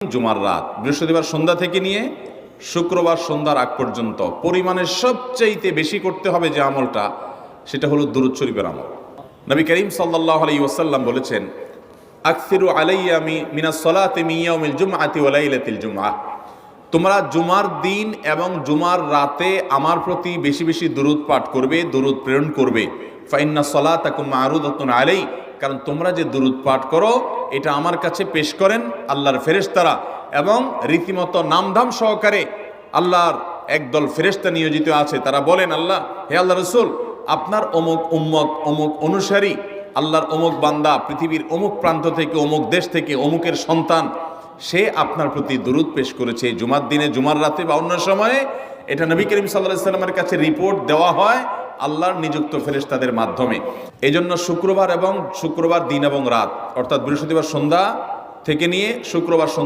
জুমার রাত, বৃহস্পতিবার সন্ধ্যা থেকে নিয়ে শুক্রবার সন্ধ্যার আগ পর্যন্ত পরিমাণের সবচাইতে বেশি করতে হবে যে আমলটা, সেটা হলো দুরূদ শরীফের আমল। নবী করিম সাল্লাল্লাহু আলাইহি ওয়াসাল্লাম বলেছেন, আকসিরু আলাইয়া মিনাস সালাতি মিন ইয়াউমিল জুমআতি ওয়া লাইলাতিল জুমআহ, তোমরা জুমার দিন এবং জুমার রাতে আমার প্রতি বেশি বেশি দুরূদ পাঠ করবে, দুরূদ প্রেরণ করবে। ফা ইন্না সালাতাকুম মা'রুদাতুন আলাই, কারণ তোমরা যে দুরূদ পাঠ করো এটা আমার কাছে পেশ করেন আল্লাহর ফেরেশতারা, এবং রীতিমতো নামধাম সহকারে আল্লাহর একদল ফেরেশতা নিয়োজিত আছে। তারা বলেন, আল্লাহ, হে আল্লাহ রসুল, আপনার অমুক উম্মত, অমুক অনুসারী, আল্লাহর অমুক বান্দা পৃথিবীর অমুক প্রান্ত থেকে, অমুক দেশ থেকে, অমুকের সন্তান, সে আপনার প্রতি দুরূদ পেশ করেছে জুমার দিনে, জুমার রাতে বা অন্য সময়ে। এটা নবী করিম সাল্লাল্লাহু আলাইহি ওয়াসাল্লামের কাছে রিপোর্ট দেওয়া হয় আল্লাহর নিযুক্ত ফেরেশতাদের মাধ্যমে। এই জন্য শুক্রবার দিন এবং রাত, অর্থাৎ বৃহস্পতিবার সন্ধ্যা থেকে নিয়ে শুক্রবার সন্ধ্যা